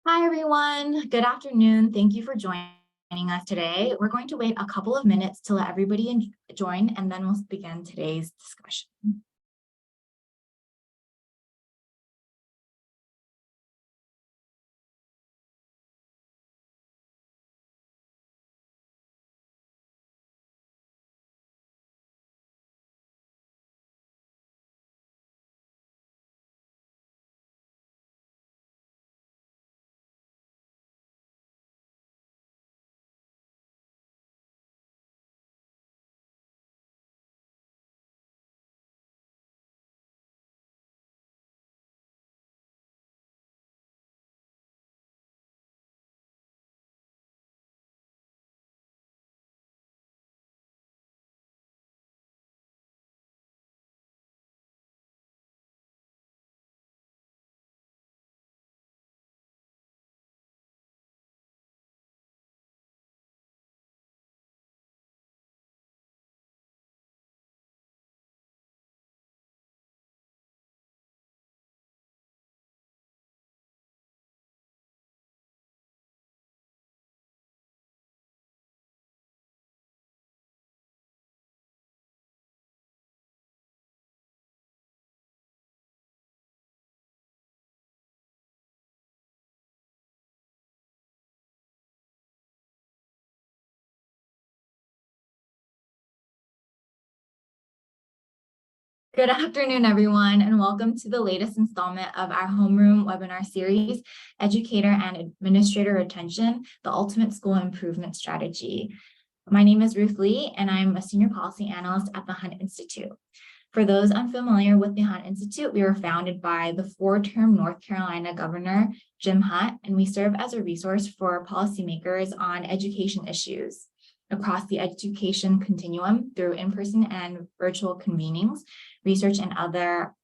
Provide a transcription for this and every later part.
Hi, everyone. Good afternoon. Thank you for joining us today. We're going to wait a couple of minutes to let everybody join, and then we'll begin today's discussion. Good afternoon, everyone, and welcome to the latest installment of our homeroom webinar series, Educator and Administrator Retention, the Ultimate School Improvement Strategy. My name is Ruth Lee, and I'm a Senior Policy Analyst at the Hunt Institute. For those unfamiliar with the Hunt Institute, we were founded by the four-term North Carolina Governor, Jim Hunt, and we serve as a resource for policymakers on education issues across the education continuum through in-person and virtual convenings, research, and other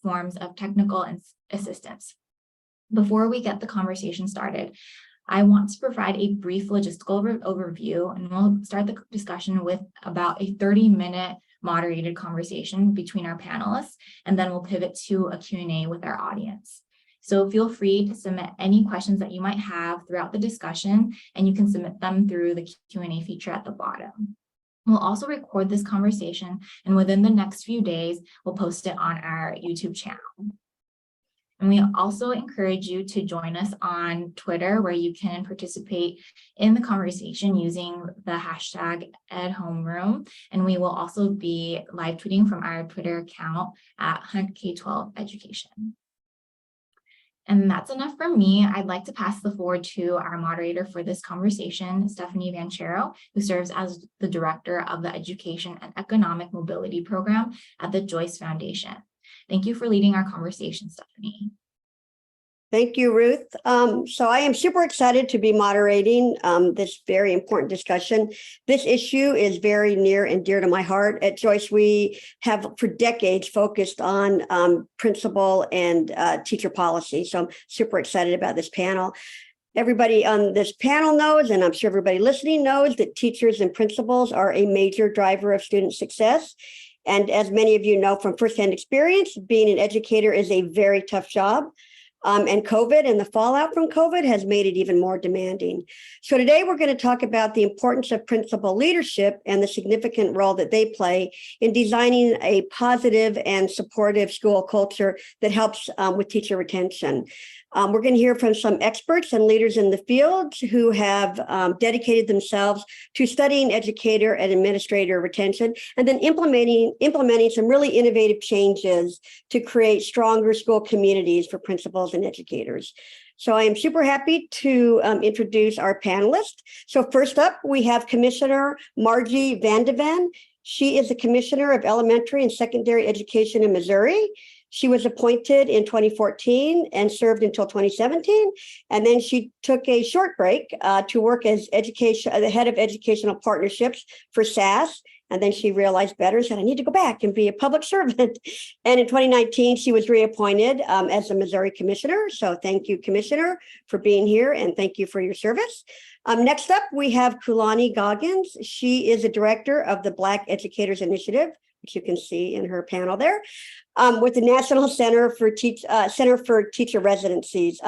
forms of technical assistance. Before we get the conversation started, I want to provide a brief logistical overview, and we'll start the discussion with about a 30-minute moderated conversation between our panelists, and then we'll pivot to a Q&A with our audience. So feel free to submit any questions that you might have throughout the discussion, and you can submit them through the Q&A feature at the bottom. We'll also record this conversation, and within the next few days, we'll post it on our YouTube channel. And we also encourage you to join us on Twitter, where you can participate in the conversation using the hashtag #EdHomeroom. And we will also be live tweeting from our Twitter account at Hunt K-12 Education. And that's enough from me. I'd like to pass the floor to our moderator for this conversation, Stephanie Vanchero, who serves as the Director of the Education and Economic Mobility Program at the Joyce Foundation. Thank you for leading our conversation, Stephanie. Thank you, Ruth. So I am super excited to be moderating this very important discussion. This issue is very near and dear to my heart. At Joyce, we have for decades focused on principal and teacher policy. So I'm super excited about this panel. Everybody on this panel knows, and I'm sure everybody listening knows, that teachers and principals are a major driver of student success. And as many of you know from firsthand experience, being an educator is a very tough job. And COVID and the fallout from COVID has made it even more demanding. So today we're going to talk about the importance of principal leadership and the significant role that they play in designing a positive and supportive school culture that helps with teacher retention. We're going to hear from some experts and leaders in the field who have dedicated themselves to studying educator and administrator retention, and then implementing some really innovative changes to create stronger school communities for principals and educators. So I am super happy to introduce our panelists. So first up, we have Commissioner Margie Vandeven. She is the Commissioner of Elementary and Secondary Education in Missouri. She was appointed in 2014 and served until 2017. And then she took a short break to work as the head of educational partnerships for SAS. And then she realized better, said, I need to go back and be a public servant. And in 2019, she was reappointed as the Missouri Commissioner. So thank you, Commissioner, for being here, and thank you for your service. Next up, we have Kulani Goggins. She is the director of the Black Educators Initiative, which you can see in her panel there, with the National Center for Teacher Residencies.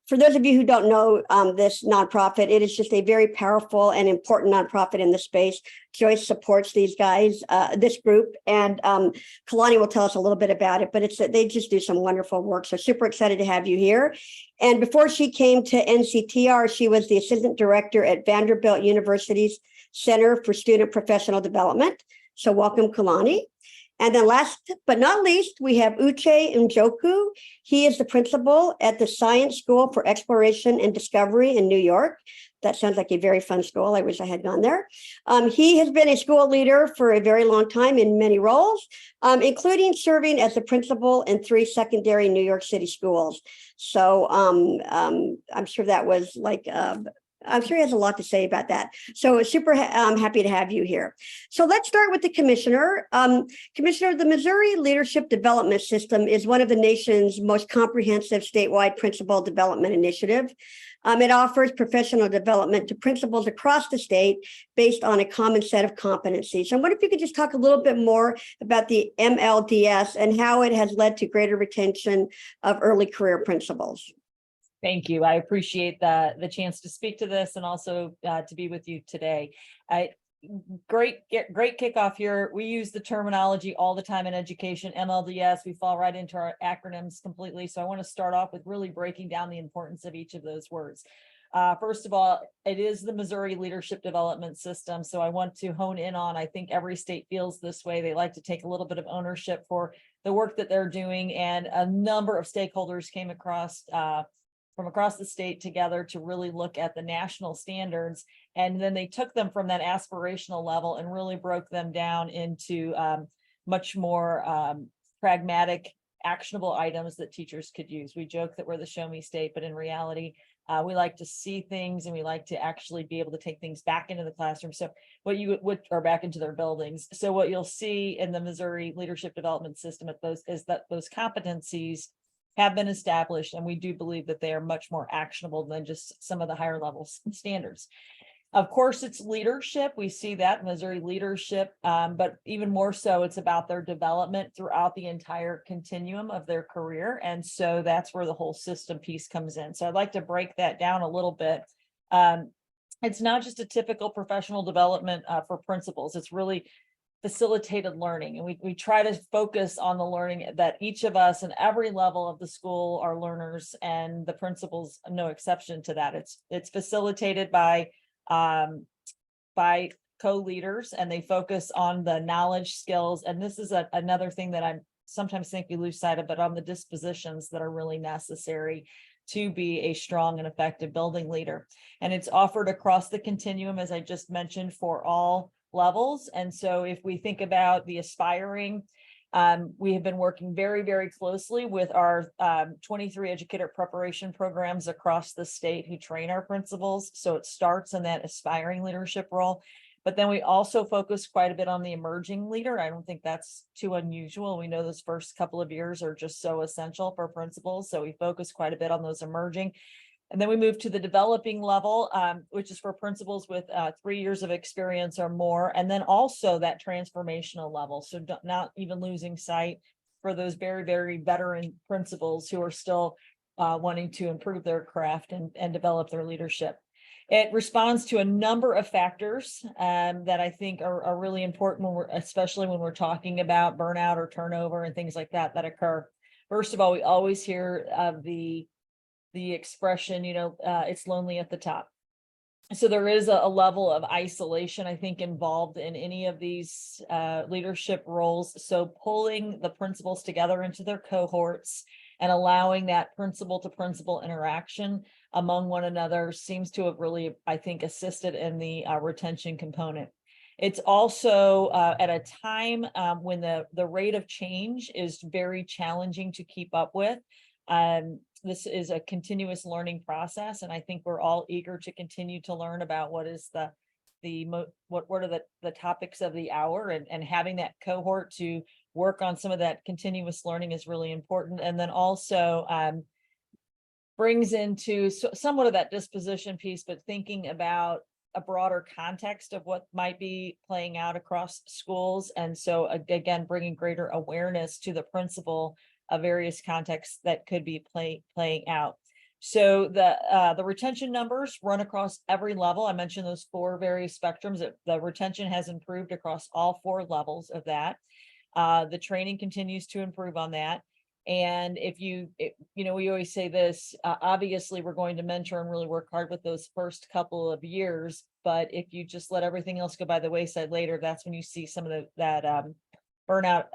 For those of you who don't know this nonprofit, it is just a very powerful and important nonprofit in the space. Joyce supports these guys, this group, and Kalani will tell us a little bit about it, but they just do some wonderful work. So super excited to have you here. And before she came to NCTR, she was the assistant director at Vanderbilt University's Center for Student Professional Development. So welcome, Kalani. And then last but not least, we have Uche Njoku. He is the principal at the Science School for Exploration and Discovery in New York. That sounds like a very fun school. I wish I had gone there. He has been a school leader for a very long time in many roles, including serving as the principal in 3 secondary New York City schools. So I'm sure that was like I'm sure he has a lot to say about that. So super happy to have you here. So let's start with the commissioner. Commissioner, the Missouri Leadership Development System is one of the nation's most comprehensive statewide principal development initiative. It offers professional development to principals across the state based on a common set of competencies. I wonder if you could just talk a little bit more about the MLDS and how it has led to greater retention of early career principals. Thank you. I appreciate the chance to speak to this and also to be with you today. Great kickoff here. We use the terminology all the time in education, MLDS. We fall right into our acronyms completely. So I want to start off with really breaking down the importance of each of those words. First of all, it is the Missouri Leadership Development System. So I want to hone in on, I think every state feels this way. They like to take a little bit of ownership for the work that they're doing. And a number of stakeholders came across from across the state together to really look at the national standards. And then they took them from that aspirational level and really broke them down into much more pragmatic, actionable items that teachers could use. We joke that we're the show me state, but in reality, we like to see things and we like to actually be able to take things back into the classroom. So or back into their buildings. So what you'll see in the Missouri Leadership Development System is that those competencies have been established, and we do believe that they are much more actionable than just some of the higher level standards. Of course, it's leadership. We see that Missouri leadership, but even more so, it's about their development throughout the entire continuum of their career. And so that's where the whole system piece comes in. So I'd like to break that down a little bit. It's not just a typical professional development for principals. It's really facilitated learning. And we try to focus on the learning that each of us and every level of the school are learners, and the principals, no exception to that. It's facilitated by co-leaders, and they focus on the knowledge, skills. And this is another thing that I sometimes think we lose sight of, but on the dispositions that are really necessary to be a strong and effective building leader. And it's offered across the continuum, as I just mentioned, for all levels. And so if we think about the aspiring, we have been working very, very closely with our 23 educator preparation programs across the state who train our principals. So it starts in that aspiring leadership role. But then we also focus quite a bit on the emerging leader. I don't think that's too unusual. We know those first couple of years are just so essential for principals. So we focus quite a bit on those emerging. And then we move to the developing level, which is for principals with 3 years of experience or more. And then also that transformational level. So not even losing sight for those very, very veteran principals who are still wanting to improve their craft and develop their leadership. It responds to a number of factors that I think are really important especially when we're talking about burnout or turnover and things like that occur. First of all, we always hear of the expression, it's lonely at the top. So there is a level of isolation, I think, involved in any of these leadership roles. So pulling the principals together into their cohorts and allowing that principal to principal interaction among one another seems to have really, I think, assisted in the retention component. It's also at a time when the rate of change is very challenging to keep up with. This is a continuous learning process, and I think we're all eager to continue to learn about what is what are the topics of the hour, and having that cohort to work on some of that continuous learning is really important. And then also brings into somewhat of that disposition piece, but thinking about a broader context of what might be playing out across schools. And so again, bringing greater awareness to the principal of various contexts that could be playing out. So the retention numbers run across every level. I mentioned those 4 various spectrums. The retention has improved across all 4 levels of that. The training continues to improve on that. And we always say this, obviously we're going to mentor and really work hard with those first couple of years, but if you just let everything else go by the wayside later, that's when you see some of that burnout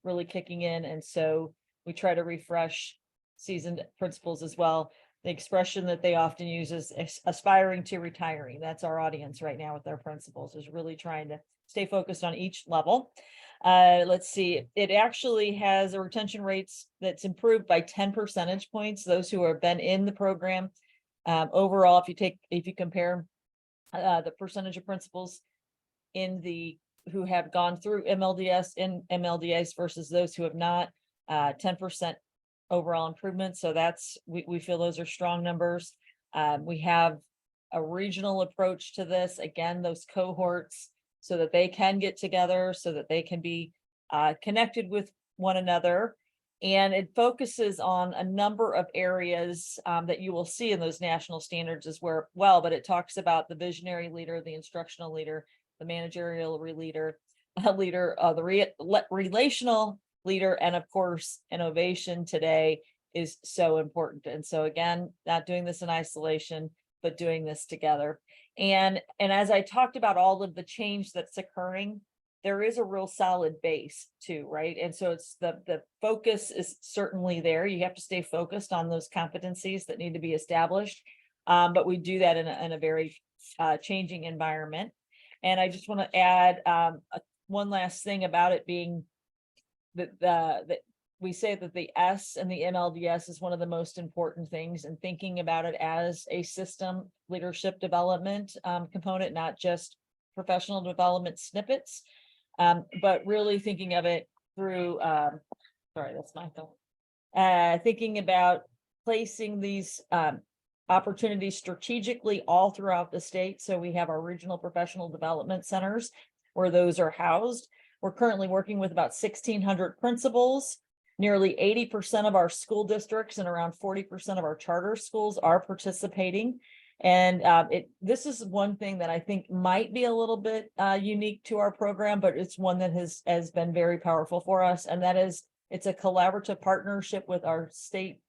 really kicking in. And so we try to refresh seasoned principals as well. The expression that they often use is aspiring to retiring. That's our audience right now with our principals, is really trying to stay focused on each level. Let's see, it actually has a retention rates that's improved by 10 percentage points. Those who have been in the program, overall, if you compare the percentage of principals who have gone through MLDS and MLDS versus those who have not, 10% overall improvement. So we feel those are strong numbers. We have a regional approach to this. Again, those cohorts, so that they can get together, so that they can be connected with one another. And it focuses on a number of areas that you will see in those national standards as well, but it talks about the visionary leader, the instructional leader, the managerial leader, the relational leader, and of course, innovation today is so important. And so again, not doing this in isolation, but doing this together. And as I talked about all of the change that's occurring, there is a real solid base too, right? And so it's the focus is certainly there. You have to stay focused on those competencies that need to be established. But we do that in a very changing environment. And I just want to add one last thing about it being that we say that the S and the MLDS is one of the most important things, and thinking about it as a system leadership development component, not just professional development snippets, but really thinking of it through, sorry, that's my thought. Thinking about placing these opportunities strategically all throughout the state. So we have our regional professional development centers where those are housed. We're currently working with about 1,600 principals. Nearly 80% of our school districts and around 40% of our charter schools are participating. And this is one thing that I think might be a little bit unique to our program, but it's one that has been very powerful for us. And that is, it's a collaborative partnership with our state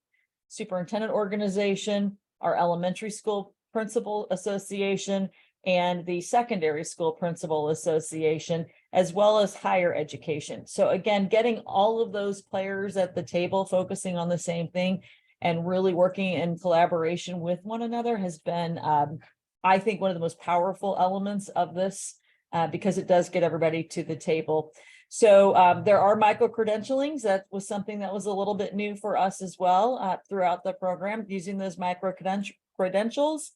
superintendent organization, our elementary school principal association, and the secondary school principal association, as well as higher education. So again, getting all of those players at the table, focusing on the same thing and really working in collaboration with one another has been, I think, one of the most powerful elements of this, because it does get everybody to the table. So there are micro-credentialings. That was something that was a little bit new for us as well throughout the program, using those micro-credentials.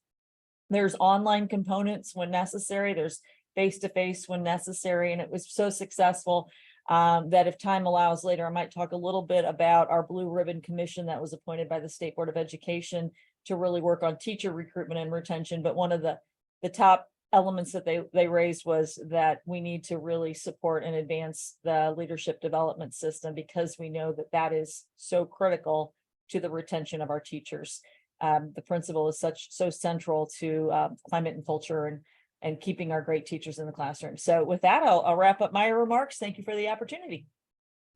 There's online components when necessary. There's face-to-face when necessary. And it was so successful that if time allows later, I might talk a little bit about our Blue Ribbon Commission that was appointed by the State Board of Education to really work on teacher recruitment and retention. But one of the top elements that they raised was that we need to really support and advance the leadership development system, because we know that that is so critical to the retention of our teachers. The principal is so central to climate and culture and keeping our great teachers in the classroom. So with that, I'll wrap up my remarks. Thank you for the opportunity.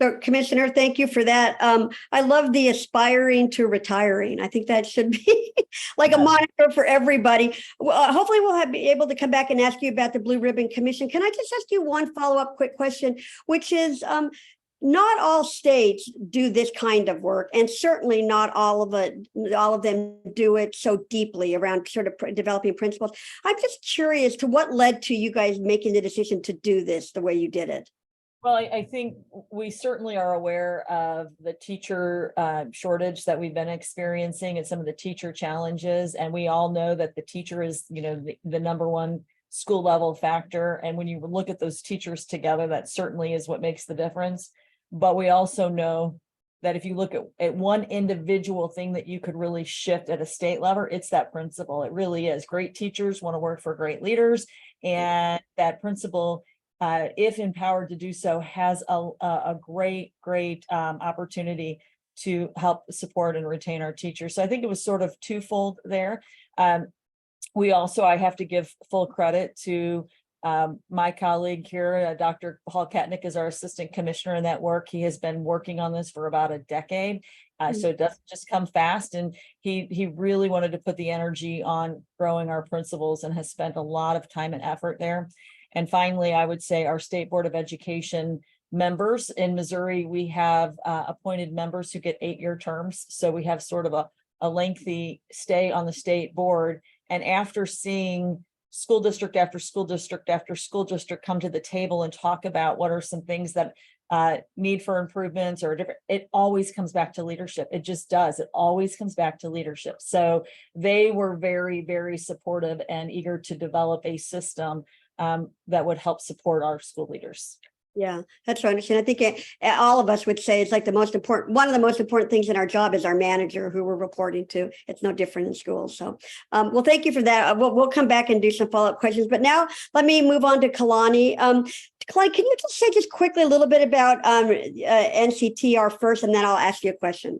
So, Commissioner, thank you for that. I love the aspiring to retiring. I think that should be like a moniker for everybody. Hopefully we'll be able to come back and ask you about the Blue Ribbon Commission. Can I just ask you one follow-up quick question, which is, not all states do this kind of work, and certainly not all of them do it so deeply around sort of developing principles. I'm just curious to what led to you guys making the decision to do this the way you did it. Well, I think we certainly are aware of the teacher shortage that we've been experiencing and some of the teacher challenges. And we all know that the teacher is, the number one school level factor. And when you look at those teachers together, that certainly is what makes the difference. But we also know that if you look at one individual thing that you could really shift at a state level, it's that principal. It really is. Great teachers want to work for great leaders, and that principal, if empowered to do so, has a great opportunity to help support and retain our teachers. So I think it was sort of twofold there. We also, I have to give full credit to my colleague here, Dr. Paul Katnick is our assistant commissioner in that work. He has been working on this for about a decade. So it doesn't just come fast. And he really wanted to put the energy on growing our principals and has spent a lot of time and effort there. And finally, I would say our State Board of Education members in Missouri, we have appointed members who get 8-year terms. So we have sort of a lengthy stay on the state board. And after seeing school district after school district after school district come to the table and talk about what are some things that need for improvements or different, it always comes back to leadership. It just does. It always comes back to leadership. So they were very, very supportive and eager to develop a system that would help support our school leaders. Yeah, that's what I understand. I think all of us would say it's like the most important, one of the most important things in our job is our manager who we're reporting to. It's no different in schools. So, well, thank you for that. We'll come back and do some follow-up questions, but now let me move on to Kalani. Kalani, can you just say just quickly a little bit about NCTR first, and then I'll ask you a question.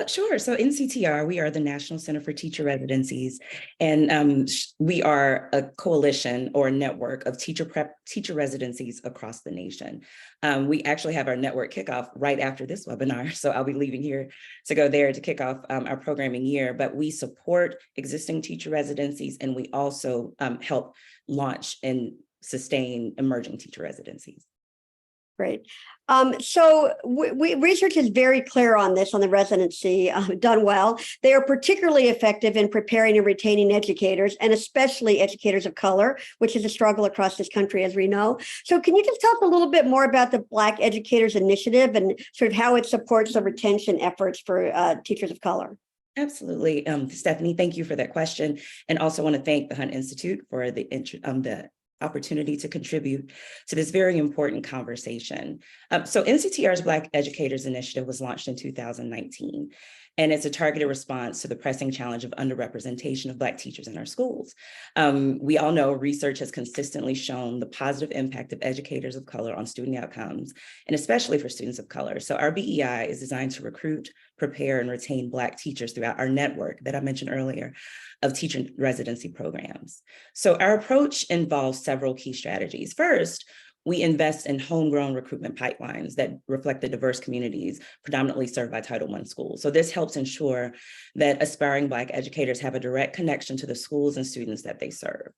Sure. So NCTR, we are the National Center for Teacher Residencies, and we are a coalition or a network of teacher residencies across the nation. We actually have our network kickoff right after this webinar, so I'll be leaving here to go there to kick off our programming year, but we support existing teacher residencies, and we also help launch and sustain emerging teacher residencies. Great. So research is very clear on this, on the residency, done well. They are particularly effective in preparing and retaining educators, and especially educators of color, which is a struggle across this country, as we know. So can you just talk a little bit more about the Black Educators Initiative and sort of how it supports the retention efforts for teachers of color? Absolutely. Stephanie, thank you for that question. And also want to thank the Hunt Institute for the opportunity to contribute to this very important conversation. So NCTR's Black Educators Initiative was launched in 2019, and it's a targeted response to the pressing challenge of underrepresentation of Black teachers in our schools. We all know research has consistently shown the positive impact of educators of color on student outcomes, and especially for students of color. So our BEI is designed to recruit, prepare, and retain Black teachers throughout our network that I mentioned earlier of teacher residency programs. So our approach involves several key strategies. First, we invest in homegrown recruitment pipelines that reflect the diverse communities predominantly served by Title I schools. So this helps ensure that aspiring Black educators have a direct connection to the schools and students that they serve.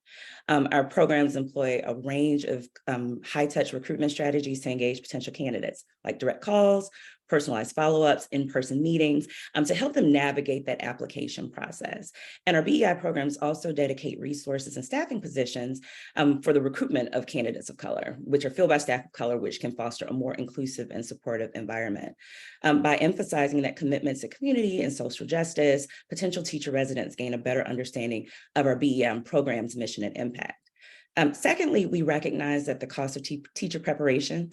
Our programs employ a range of high-touch recruitment strategies to engage potential candidates, like direct calls, personalized follow-ups, in-person meetings, to help them navigate that application process. And our BEI programs also dedicate resources and staffing positions for the recruitment of candidates of color, which are filled by staff of color, which can foster a more inclusive and supportive environment. By emphasizing that commitment to community and social justice, potential teacher residents gain a better understanding of our BEI program's mission and impact. Secondly, we recognize that the cost of teacher preparation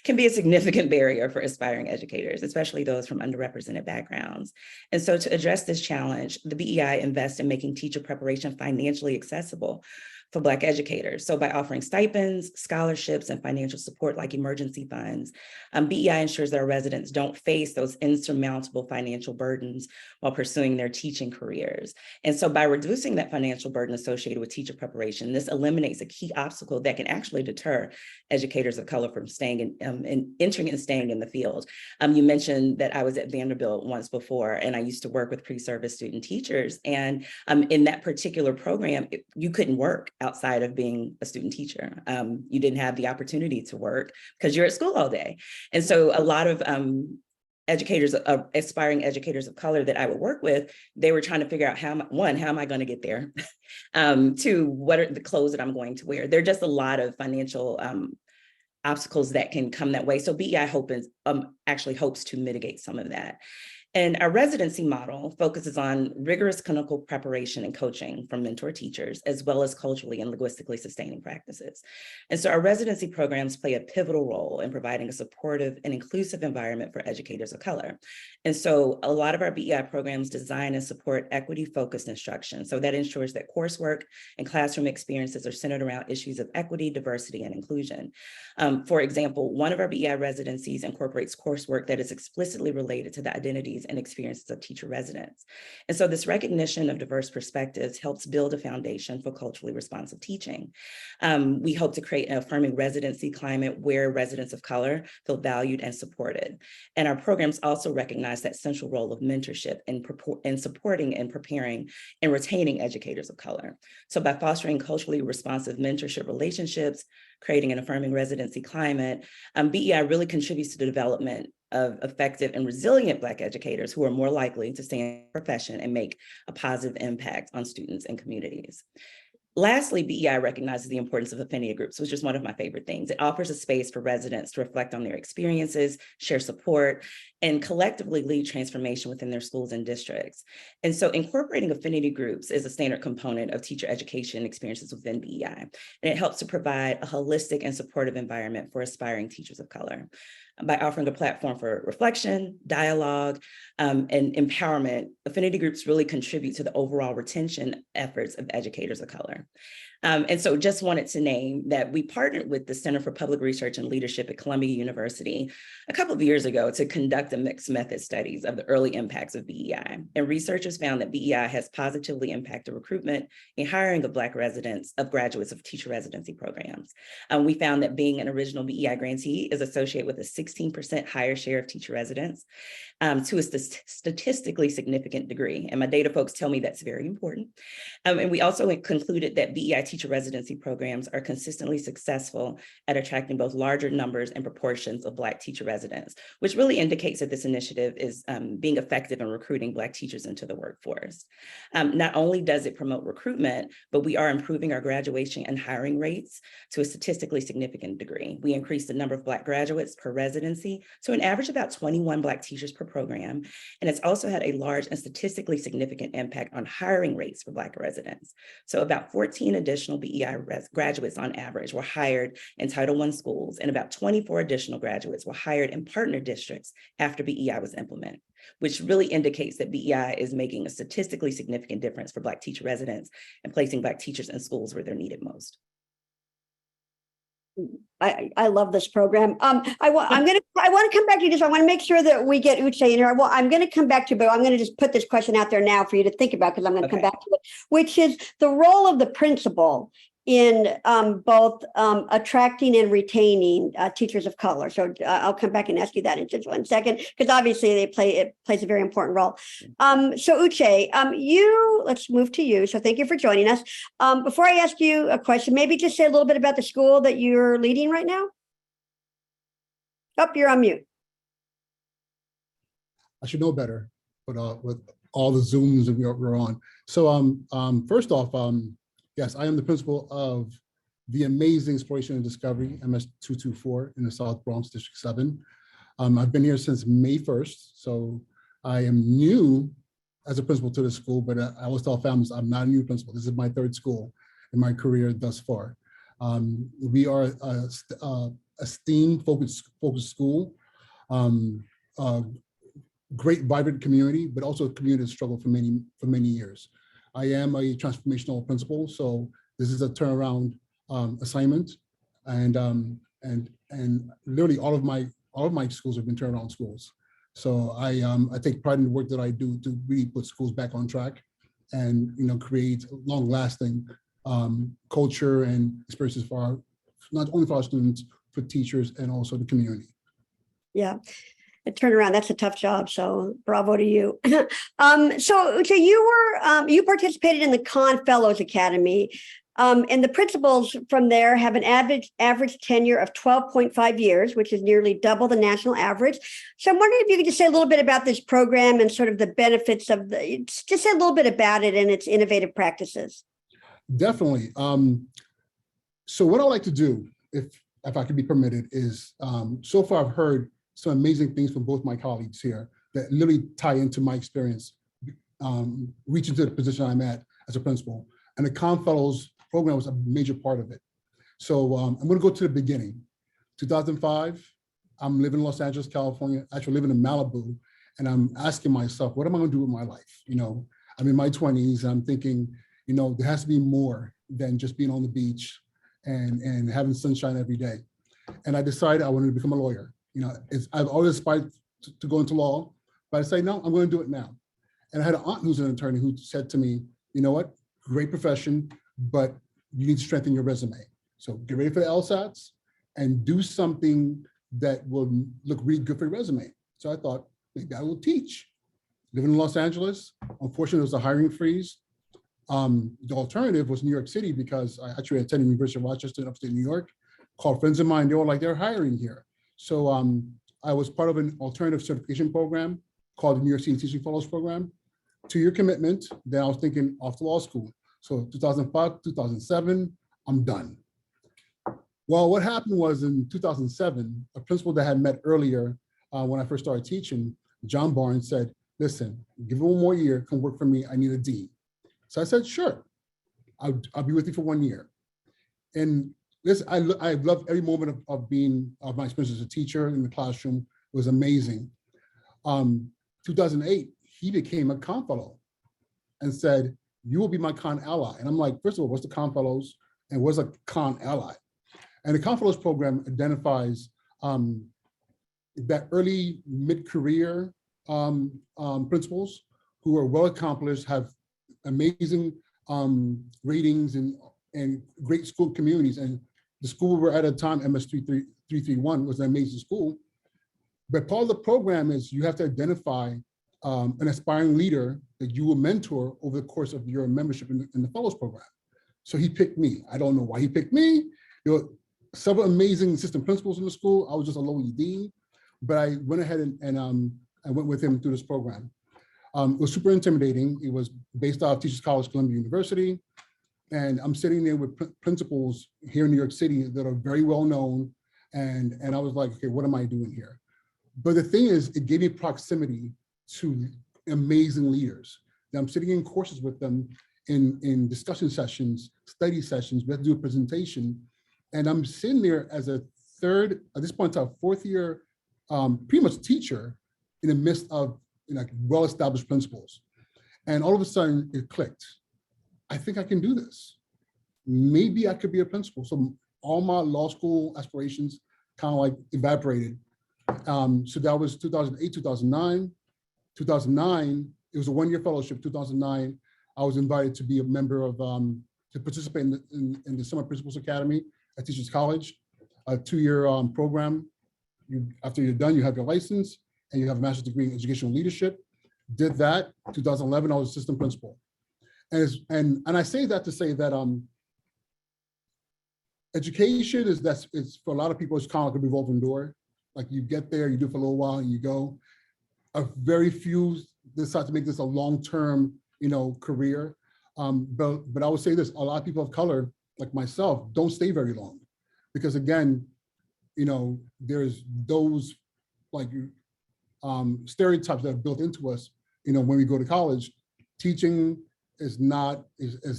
can be a significant barrier for aspiring educators, especially those from underrepresented backgrounds. And so to address this challenge, the BEI invests in making teacher preparation financially accessible for Black educators. So by offering stipends, scholarships, and financial support like emergency funds, BEI ensures that our residents don't face those insurmountable financial burdens while pursuing their teaching careers. And so by reducing that financial burden associated with teacher preparation, this eliminates a key obstacle that can actually deter educators of color from staying and entering and staying in the field. You mentioned that I was at Vanderbilt once before, and I used to work with pre-service student teachers. And in that particular program, you couldn't work outside of being a student teacher. You didn't have the opportunity to work because you're at school all day. And so a lot of educators, aspiring educators of color that I would work with, they were trying to figure out how am I going to get there? Two, what are the clothes that I'm going to wear? There are just a lot of financial obstacles that can come that way. So BEI actually hopes to mitigate some of that. And our residency model focuses on rigorous clinical preparation and coaching from mentor teachers, as well as culturally and linguistically sustaining practices. And so our residency programs play a pivotal role in providing a supportive and inclusive environment for educators of color. And so a lot of our BEI programs design and support equity-focused instruction. So that ensures that coursework and classroom experiences are centered around issues of equity, diversity, and inclusion. For example, one of our BEI residencies incorporates coursework that is explicitly related to the identities and experiences of teacher residents. And so this recognition of diverse perspectives helps build a foundation for culturally responsive teaching. We hope to create an affirming residency climate where residents of color feel valued and supported. And our programs also recognize that central role of mentorship in supporting and preparing and retaining educators of color. So by fostering culturally responsive mentorship relationships, creating an affirming residency climate, BEI really contributes to the development of effective and resilient Black educators who are more likely to stay in the profession and make a positive impact on students and communities. Lastly, BEI recognizes the importance of affinity groups, which is one of my favorite things. It offers a space for residents to reflect on their experiences, share support, and collectively lead transformation within their schools and districts. And so incorporating affinity groups is a standard component of teacher education experiences within BEI, and it helps to provide a holistic and supportive environment for aspiring teachers of color. By offering a platform for reflection, dialogue, and empowerment, affinity groups really contribute to the overall retention efforts of educators of color. And so just wanted to name that we partnered with the Center for Public Research and Leadership at Columbia University a couple of years ago to conduct a mixed method studies of the early impacts of BEI. And researchers found that BEI has positively impacted recruitment and hiring of Black residents, of graduates of teacher residency programs. We found that being an original BEI grantee is associated with a 16% higher share of teacher residents to a statistically significant degree. And my data folks tell me that's very important. And we also concluded that BEI teacher residency programs are consistently successful at attracting both larger numbers and proportions of Black teacher residents, which really indicates that this initiative is being effective in recruiting Black teachers into the workforce. Not only does it promote recruitment, but we are improving our graduation and hiring rates to a statistically significant degree. We increased the number of Black graduates per residency to an average of about 21 Black teachers per program. And it's also had a large and statistically significant impact on hiring rates for Black residents. So about 14 additional BEI graduates on average were hired in Title I schools, and about 24 additional graduates were hired in partner districts after BEI was implemented, which really indicates that BEI is making a statistically significant difference for Black teacher residents and placing Black teachers in schools where they're needed most. I love this program. I want to come back to you. I want to make sure that we get Uche in here. Well, I'm going to come back to you, but I'm going to just put this question out there now for you to think about, because I'm going to come back to it, which is the role of the principal in both attracting and retaining teachers of color. So I'll come back and ask you that in just 1 second, because obviously it plays a very important role. So Uche, let's move to you. So thank you for joining us. Before I ask you a question, maybe just say a little bit about the school that you're leading right now. Oh, you're on mute. I should know better, but with all the Zooms that we're on. So first off, yes, I am the principal of the amazing Exploration and Discovery, MS-224 in the South Bronx, District 7. I've been here since May 1st, so I am new as a principal to the school, but I always tell families I'm not a new principal. This is my 3rd school in my career thus far. We are a STEAM focused school, great vibrant community, but also a community that struggled for many years. I am a transformational principal, so this is a turnaround assignment, and literally all of my schools have been turnaround schools. So I take pride in the work that I do to really put schools back on track, and create long-lasting culture and experiences for not only for our students, for teachers, and also the community. Yeah. A turnaround, that's a tough job, so bravo to you. So you participated in the Kahn Fellows Academy, and the principals from there have an average tenure of 12.5 years, which is nearly double the national average. So I'm wondering if you could just say a little bit about this program and sort of the benefits of just say a little bit about it and its innovative practices. Definitely. So what I like to do, if I could be permitted, is so far I've heard some amazing things from both my colleagues here. that literally tie into my experience, reaching to the position I'm at as a principal. And the Con Fellows program was a major part of it. So I'm going to go to the beginning. 2005, I'm living in Los Angeles, California, actually living in Malibu, and I'm asking myself, what am I going to do with my life? You know, I'm in my 20s, and I'm thinking, you know, there has to be more than just being on the beach and having sunshine every day. And I decided I wanted to become a lawyer. You know, I've always aspired to go into law, but I say, no, I'm going to do it now. And I had an aunt who's an attorney who said to me, you know what, great profession, but you need to strengthen your resume. So get ready for the LSATs and do something that will look really good for your resume. So I thought, maybe I will teach. Living in Los Angeles, unfortunately, there was a hiring freeze. The alternative was New York City, because I actually attended University of Rochester in upstate New York, called friends of mine, they were like, they're hiring here. So I was part of an alternative certification program called the New York City Teaching Fellows Program. 2-year commitment, then I was thinking off to law school. So 2005, 2007, I'm done. Well, what happened was in 2007, a principal that I had met earlier when I first started teaching, John Barnes, said, listen, give it 1 more year, come work for me, I need a dean. So I said, sure, I'll be with you for 1 year. And listen, I loved every moment of my experience as a teacher in the classroom. It was amazing. 2008, he became a Con Fellow and said, you will be my Con Ally. And I'm like, first of all, what's the Con Fellows and what's a Con Ally? And the Con Fellows program identifies that early mid-career principals who are well accomplished, have amazing ratings and great school communities. And the school we were at the time, MS 331, was an amazing school. But part of the program is you have to identify an aspiring leader that you will mentor over the course of your membership in the Fellows program. So he picked me. I don't know why he picked me. There were several amazing assistant principals in the school. I was just a lowly dean, but I went ahead and I went with him through this program. It was super intimidating. It was based out of Teachers College, Columbia University. And I'm sitting there with principals here in New York City that are very well known. And I was like, okay, what am I doing here? But the thing is, it gave me proximity to amazing leaders. Now I'm sitting in courses with them in discussion sessions, study sessions, we have to do a presentation. And I'm sitting there as a third, at this point, a 4th year, pretty much teacher in the midst of well-established principals. And all of a sudden it clicked. I think I can do this. Maybe I could be a principal. So all my law school aspirations kind of like evaporated. So that was 2008, 2009. 2009, it was a 1-year fellowship. 2009, I was invited to be a member of, to participate in the Summer Principals Academy at Teachers College, a 2-year program. After you're done, you have your license and you have a master's degree in educational leadership. Did that. 2011, I was assistant principal. And I say that to say that education is for a lot of people, it's kind of like a revolving door. Like you get there, you do it for a little while and you go. A very few decide to make this a long-term, career. But I would say this, a lot of people of color, like myself, don't stay very long. Because again, there's those like stereotypes that are built into us, when we go to college. Teaching is not, it's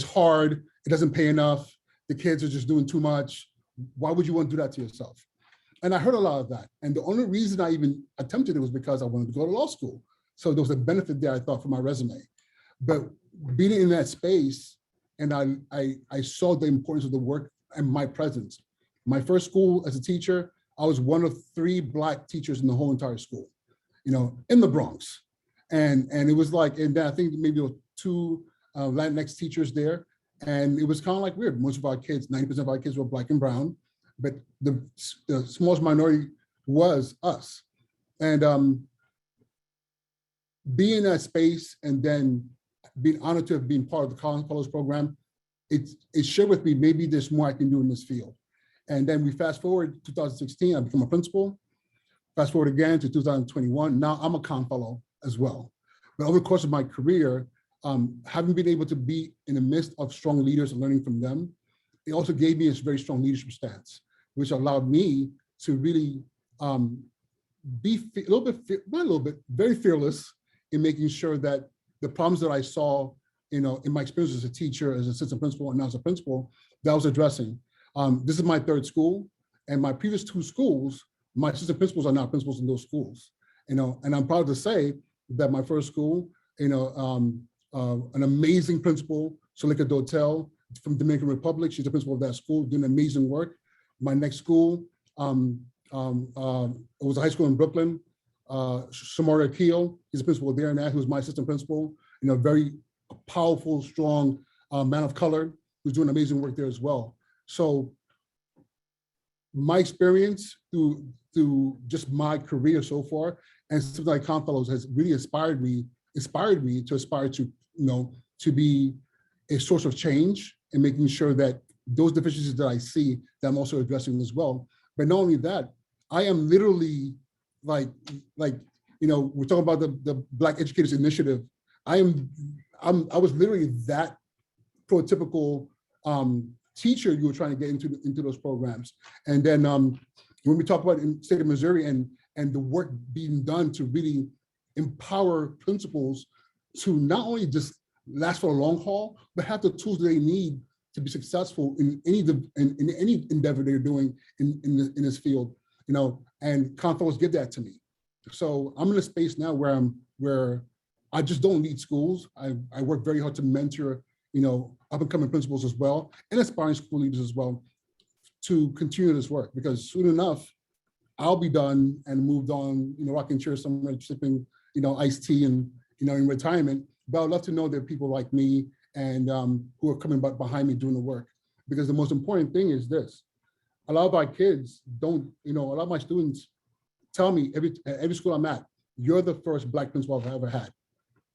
hard, it doesn't pay enough, the kids are just doing too much. Why would you want to do that to yourself? And I heard a lot of that. And the only reason I even attempted it was because I wanted to go to law school. So there was a benefit there, I thought, for my resume. But being in that space, and I saw the importance of the work and my presence. My first school as a teacher, I was one of 3 Black teachers in the whole entire school, in the Bronx. And it was like, and then I think maybe there were 2 Latinx teachers there. And it was kind of like weird. Most of our kids, 90% of our kids were Black and brown, but the smallest minority was us. And being in that space and then being honored to have been part of the College Fellows program, it shared with me, maybe there's more I can do in this field. And then we fast forward 2016, I become a principal. Fast forward again to 2021, now I'm a Con Fellow as well. But over the course of my career, having been able to be in the midst of strong leaders and learning from them, it also gave me a very strong leadership stance, which allowed me to really a little bit, not a little bit, very fearless in making sure that the problems that I saw, in my experience as a teacher, as assistant principal, and now as a principal, that I was addressing. This is my third school, and my previous two schools, my assistant principals are now principals in those schools. And I'm proud to say that my first school, an amazing principal, Salika Dotel from Dominican Republic, she's the principal of that school, doing amazing work. My next school, it was a high school in Brooklyn. Shamara Akil, he's the principal there now, who's my assistant principal, very powerful, strong man of color who's doing amazing work there as well. So my experience through just my career so far, and something like Con Fellows has really inspired me to aspire to, to be a source of change and making sure that those deficiencies that I see, that I'm also addressing as well. But not only that, I am literally we're talking about the Black Educators Initiative. I was literally that prototypical teacher you were trying to get into those programs. And then when we talk about in the state of Missouri and the work being done to really empower principals to not only just last for a long haul, but have the tools they need to be successful in any endeavor they're doing in this field, and Con Fellows give that to me. So I'm in a space now where I just don't lead schools. I work very hard to mentor, up and coming principals as well, and aspiring school leaders as well, to continue this work, because soon enough, I'll be done and moved on, rocking chairs somewhere, sipping, iced tea and, in retirement. But I'd love to know there are people like me and who are coming behind me doing the work. Because the most important thing is this: a lot of our kids don't, a lot of my students tell me at every school I'm at, you're the first Black principal I've ever had.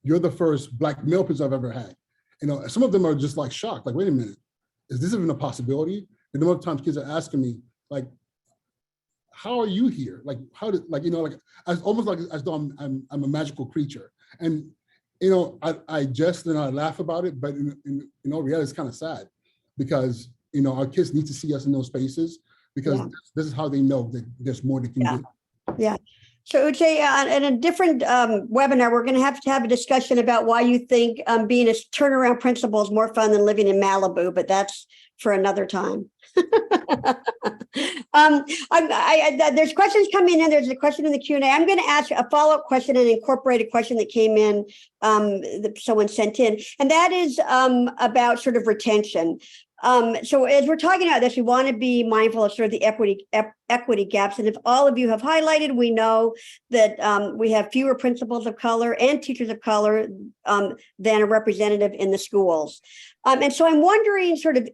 You're the first Black male principal I've ever had. Some of them are just like shocked, like, wait a minute, is this even a possibility? And the more times kids are asking me, like, how are you here? Like, how did, as almost like as though I'm a magical creature. And I jest and I laugh about it, but in reality, it's kind of sad, because our kids need to see us in those spaces, because this is how they know that there's more they can do. Yeah. So Uche, in a different webinar, we're going to have a discussion about why you think being a turnaround principal is more fun than living in Malibu, but that's for another time. There's questions coming in. There's a question in the Q&A. I'm going to ask a follow-up question and incorporate a question that came in, that someone sent in, and that is about sort of retention. So as we're talking about this, we want to be mindful of sort of the equity gaps. And if all of you have highlighted, we know that we have fewer principals of color and teachers of color than a representative in the schools. And so I'm wondering, sort of,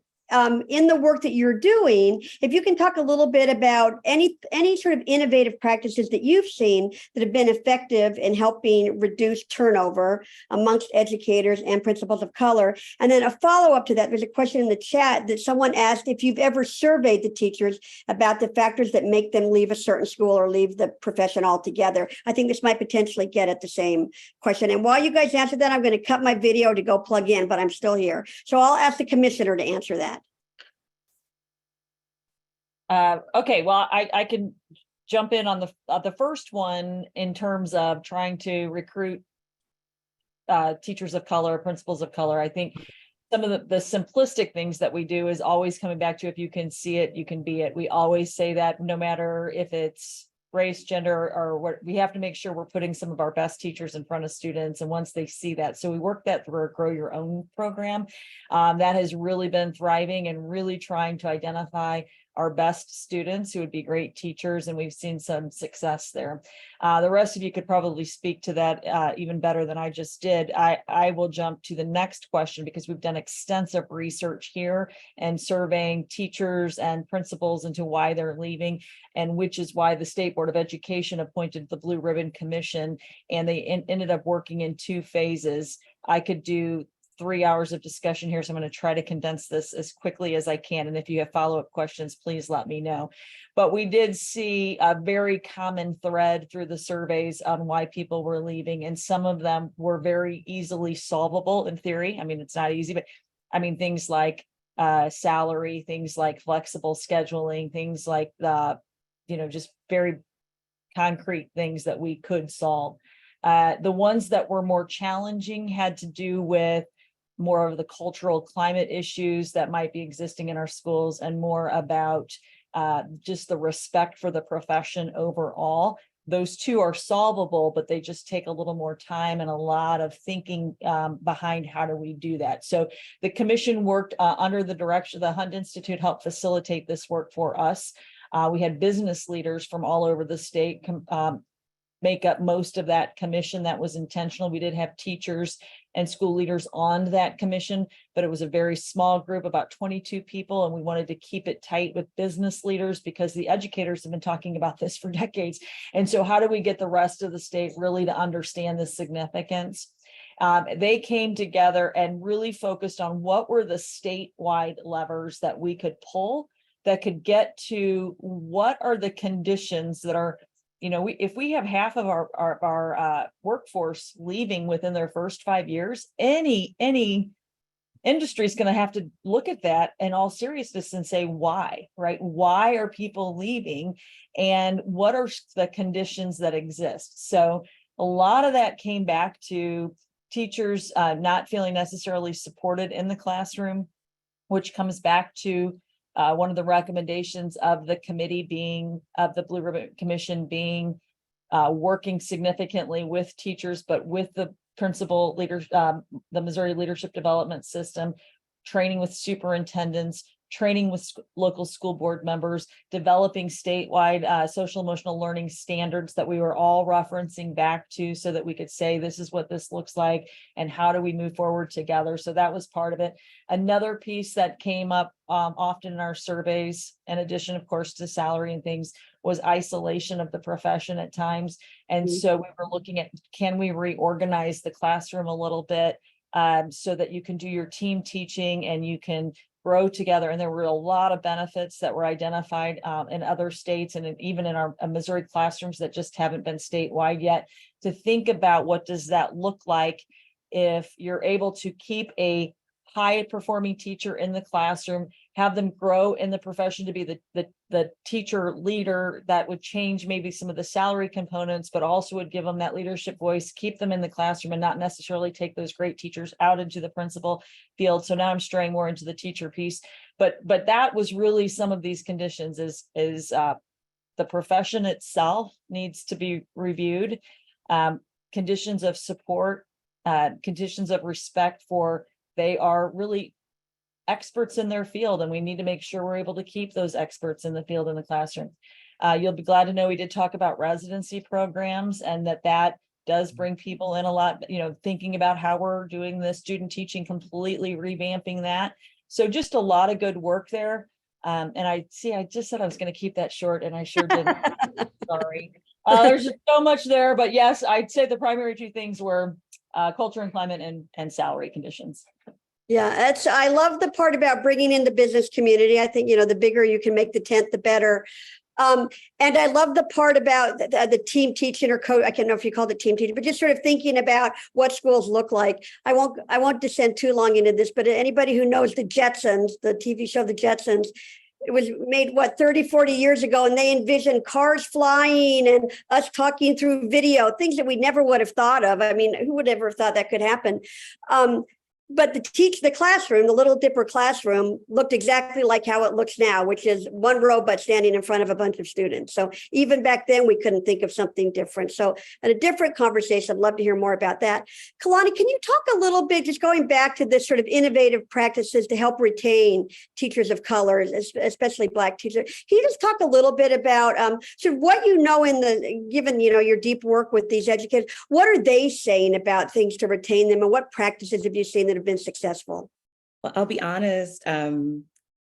in the work that you're doing, if you can talk a little bit about any sort of innovative practices that you've seen that have been effective in helping reduce turnover amongst educators and principals of color. And then a follow-up to that, there's a question in the chat that someone asked if you've ever surveyed the teachers about the factors that make them leave a certain school or leave the profession altogether. I think this might potentially get at the same question. And while you guys answer that, I'm going to cut my video to go plug in, but I'm still here. So I'll ask the commissioner to answer that. Okay, well, I can jump in on the first one in terms of trying to recruit teachers of color, principals of color. I think some of the simplistic things that we do is always coming back to, if you can see it, you can be it. We always say that, no matter if it's race, gender, or what, we have to make sure we're putting some of our best teachers in front of students. And once they see that, so we work that through our Grow Your Own program. That has really been thriving and really trying to identify our best students who would be great teachers, and we've seen some success there. The rest of you could probably speak to that even better than I just did. I will jump to the next question, because we've done extensive research here and surveying teachers and principals into why they're leaving, and which is why the State Board of Education appointed the Blue Ribbon Commission, and they ended up working in 2 phases. I could do 3 hours of discussion here, so I'm going to try to condense this as quickly as I can. And if you have follow-up questions, please let me know. But we did see a very common thread through the surveys on why people were leaving, and some of them were very easily solvable in theory. I mean, it's not easy, but I mean, things like salary, things like flexible scheduling, things like just very concrete things that we could solve. The ones that were more challenging had to do with more of the cultural climate issues that might be existing in our schools, and more about just the respect for the profession overall. Those two are solvable, but they just take a little more time and a lot of thinking behind how do we do that. So the commission worked under the direction, the Hunt Institute helped facilitate this work for us. We had business leaders from all over the state make up most of that commission. That was intentional. We did have teachers and school leaders on that commission, but it was a very small group, about 22 people. And we wanted to keep it tight with business leaders because the educators have been talking about this for decades. And so how do we get the rest of the state really to understand the significance? They came together and really focused on what were the statewide levers that we could pull that could get to what are the conditions that are, if we have half of our workforce leaving within their first 5 years, any industry is going to have to look at that in all seriousness and say, why, right? Why are people leaving? And what are the conditions that exist? So a lot of that came back to teachers not feeling necessarily supported in the classroom, which comes back to one of the recommendations of the committee being, of the Blue Ribbon Commission being working significantly with teachers, but with the principal leaders, the Missouri Leadership Development System, training with superintendents, training with local school board members, developing statewide social emotional learning standards that we were all referencing back to so that we could say, this is what this looks like and how do we move forward together. So that was part of it. Another piece that came up often in our surveys, in addition, of course, to salary and things, was isolation of the profession at times. And so we were looking at, can we reorganize the classroom a little bit so that you can do your team teaching and you can grow together. And there were a lot of benefits that were identified in other states and even in our Missouri classrooms that just haven't been statewide yet, to think about what does that look like if you're able to keep a high performing teacher in the classroom, have them grow in the profession to be the teacher leader. That would change maybe some of the salary components, but also would give them that leadership voice, keep them in the classroom and not necessarily take those great teachers out into the principal field. So now I'm straying more into the teacher piece, but that was really some of these conditions is the profession itself needs to be reviewed, conditions of support, conditions of respect for, they are really experts in their field, and we need to make sure we're able to keep those experts in the field in the classroom. You'll be glad to know we did talk about residency programs, and that does bring people in a lot, thinking about how we're doing the student teaching, completely revamping that. So just a lot of good work there. And I just said I was going to keep that short, and I sure didn't. Sorry. There's just so much there, but yes, I'd say the primary two things were culture and climate and salary conditions. Yeah, I love the part about bringing in the business community. I think, the bigger you can make the tent, the better. And I love the part about the team teaching or I can't know if you call it team teaching, but just sort of thinking about what schools look like. I won't descend too long into this, but anybody who knows the Jetsons, the TV show, the Jetsons, it was made, 30, 40 years ago, and they envisioned cars flying and us talking through video, things that we never would have thought of. I mean, who would ever have thought that could happen? But the classroom, the Little Dipper classroom, looked exactly like how it looks now, which is one robot standing in front of a bunch of students. So even back then, we couldn't think of something different. So at a different conversation, I'd love to hear more about that. Kalani, can you talk a little bit, just going back to this sort of innovative practices to help retain teachers of color, especially Black teachers? Can you just talk a little bit about sort of what given your deep work with these educators, what are they saying about things to retain them, and what practices have you seen that have been successful? Well, I'll be honest.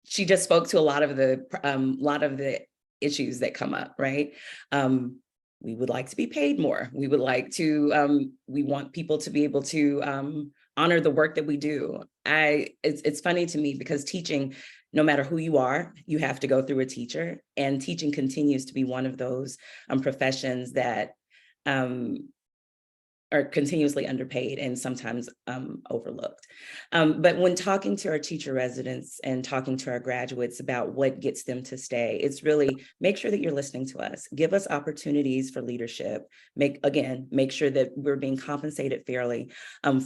She just spoke to a lot of the issues that come up, right? We would like to be paid more. We would like to. We want people to be able to honor the work that we do. It's funny to me because teaching, no matter who you are, you have to go through a teacher, and teaching continues to be one of those professions that are continuously underpaid and sometimes overlooked. But when talking to our teacher residents and talking to our graduates about what gets them to stay, it's really make sure that you're listening to us, give us opportunities for leadership, make sure that we're being compensated fairly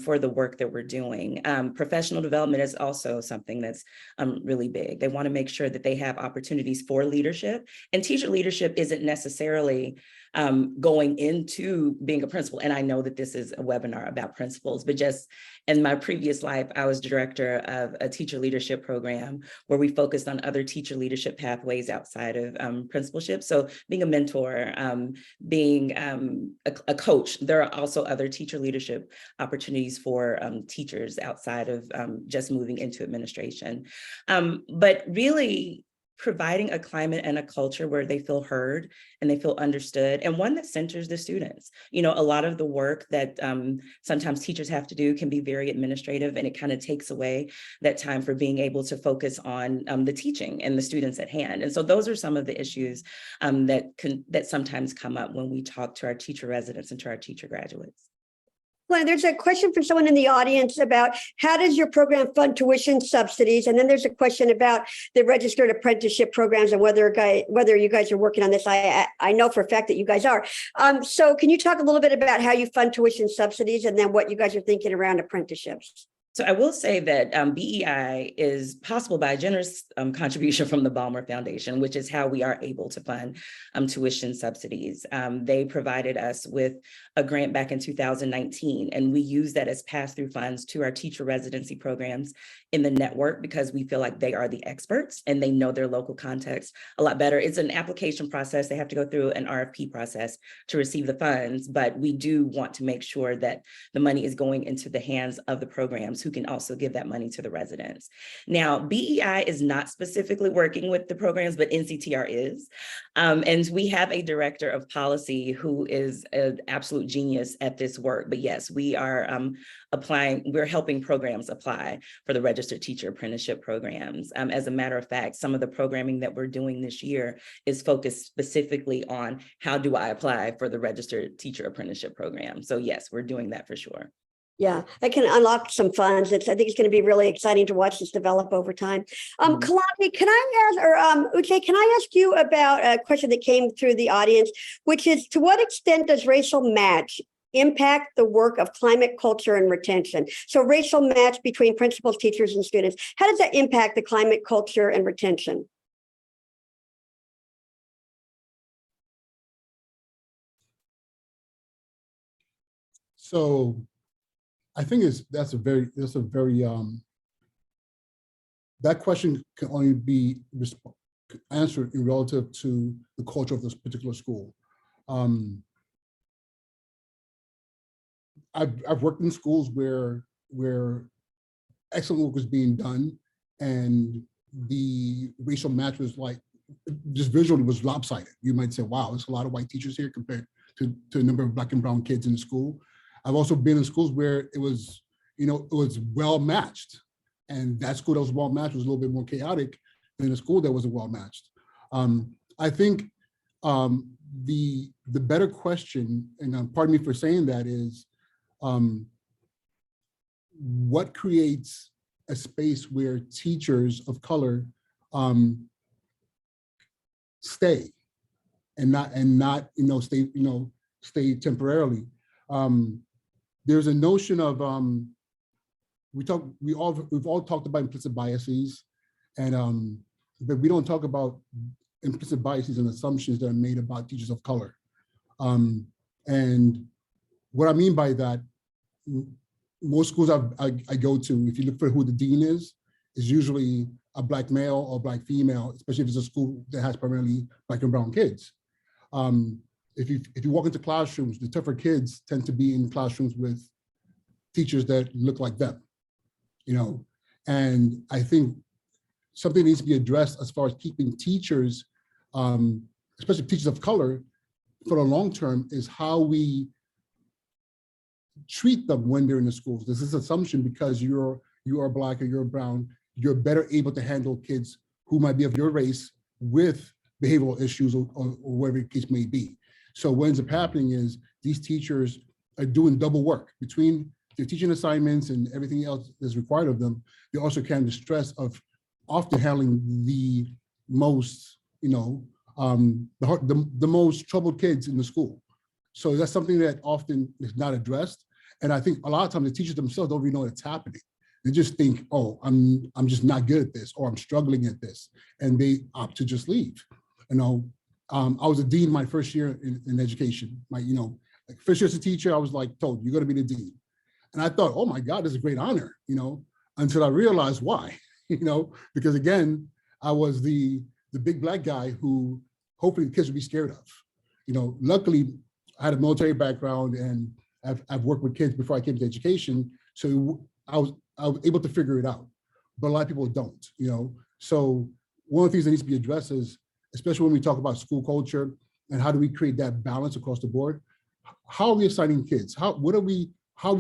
for the work that we're doing. Professional development is also something that's really big. They want to make sure that they have opportunities for leadership, and teacher leadership isn't necessarily going into being a principal. And I know that this is a webinar about principals, but just in my previous life, I was director of a teacher leadership program where we focused on other teacher leadership pathways outside of principalship. So being a mentor, being a coach, there are also other teacher leadership opportunities for teachers outside of just moving into administration. But really, providing a climate and a culture where they feel heard and they feel understood, and one that centers the students. You know, a lot of the work that sometimes teachers have to do can be very administrative, and it kind of takes away that time for being able to focus on the teaching and the students at hand. And so those are some of the issues that sometimes come up when we talk to our teacher residents and to our teacher graduates. Glenn, there's a question from someone in the audience about how does your program fund tuition subsidies? And then there's a question about the registered apprenticeship programs and whether you guys are working on this. I know for a fact that you guys are. So can you talk a little bit about how you fund tuition subsidies and then what you guys are thinking around apprenticeships? So I will say that BEI is possible by a generous contribution from the Balmer Foundation, which is how we are able to fund tuition subsidies. They provided us with a grant back in 2019, and we use that as pass-through funds to our teacher residency programs in the network because we feel like they are the experts and they know their local context a lot better. It's an application process. They have to go through an RFP process to receive the funds, but we do want to make sure that the money is going into the hands of the programs who can also give that money to the residents. Now, BEI is not specifically working with the programs, but NCTR is. And we have a director of policy who is an absolute genius at this work. But yes, we are we're helping programs apply for the registered teacher apprenticeship programs. As a matter of fact, some of the programming that we're doing this year is focused specifically on how do I apply for the registered teacher apprenticeship program. So yes, we're doing that for sure. Yeah, that can unlock some funds. I think it's going to be really exciting to watch this develop over time. Kalani, can I ask, or Uche, can I ask you about a question that came through the audience, which is, to what extent does racial match impact the work of climate, culture, and retention? So racial match between principals, teachers, and students, how does that impact the climate, culture, and retention? So I think that's a very that question can only be answered in relative to the culture of this particular school. I've worked in schools where excellent work was being done, and the racial match was like, just visually was lopsided. You might say, wow, there's a lot of white teachers here compared to the number of Black and brown kids in the school. I've also been in schools where it was, it was well matched, and that school that was well matched was a little bit more chaotic than a school that wasn't well matched. I think the better question, and pardon me for saying that, is what creates a space where teachers of color stay and not stay temporarily. There's a notion of we've all talked about implicit biases, and but we don't talk about implicit biases and assumptions that are made about teachers of color. And what I mean by that, most schools I go to, if you look for who the dean is usually a Black male or Black female, especially if it's a school that has primarily Black and brown kids. If you walk into classrooms, the tougher kids tend to be in classrooms with teachers that look like them, and I think something needs to be addressed as far as keeping teachers, especially teachers of color, for the long term, is how we treat them when they're in the schools. There's this assumption because you are Black or you're brown, you're better able to handle kids who might be of your race with behavioral issues or whatever the case may be. So what ends up happening is these teachers are doing double work between their teaching assignments and everything else that's required of them. They're also carrying the stress of often handling the most, the most troubled kids in the school. So that's something that often is not addressed. And I think a lot of times the teachers themselves don't even know it's happening. They just think, oh, I'm just not good at this, or I'm struggling at this, and they opt to just leave. I was a dean my first year in education. Like first year as a teacher, I was like told, you're going to be the dean. And I thought, oh my God, this is a great honor, until I realized why, because again, I was the big black guy who hopefully the kids would be scared of. Luckily, I had a military background and I've worked with kids before I came to education. So I was able to figure it out, but a lot of people don't, So one of the things that needs to be addressed is, especially when we talk about school culture and how do we create that balance across the board, how are we assigning kids? How are we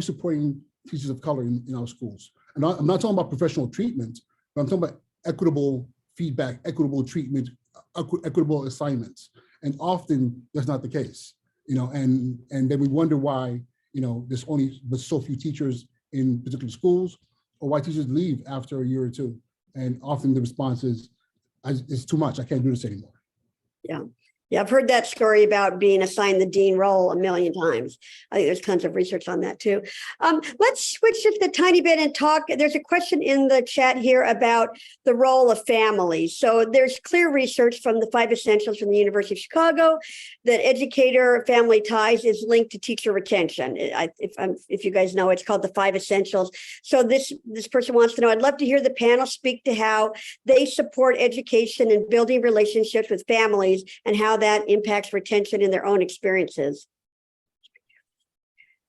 supporting teachers of color in our schools? And I'm not talking about professional treatment, but I'm talking about equitable feedback, equitable treatment, equitable assignments. And often that's not the case, and then we wonder why, there's only but so few teachers in particular schools, or why teachers leave after a year or two. And often the response is, it's too much, I can't do this anymore. Yeah, I've heard that story about being assigned the dean role a million times. I think there's tons of research on that too. Let's switch just a tiny bit and talk. There's a question in the chat here about the role of families. So there's clear research from the 5 Essentials from the University of Chicago that Educator family ties is linked to teacher retention. If you guys know, it's called the 5 Essentials. So this person wants to know, I'd love to hear the panel speak to how they support education and building relationships with families and how that impacts retention in their own experiences.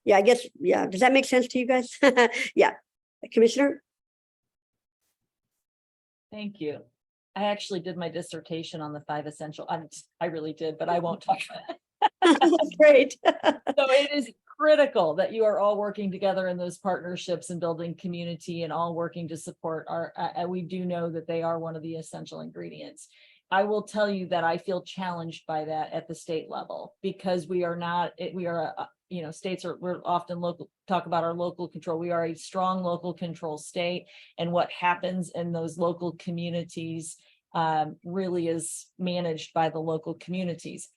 Yeah, I guess, yeah. Does that make sense to you guys? Yeah. Commissioner? Thank you. I actually did my dissertation on the 5 essential. I really did, but I won't talk about it. That's great. So it is critical that you are all working together in those partnerships and building community and all working to support our, we do know that they are one of the essential ingredients. I will tell you that I feel challenged by that at the state level, because we are not, states are, we're often talk about our local control. We are a strong local control state, and what happens in those local communities really is managed by the local communities.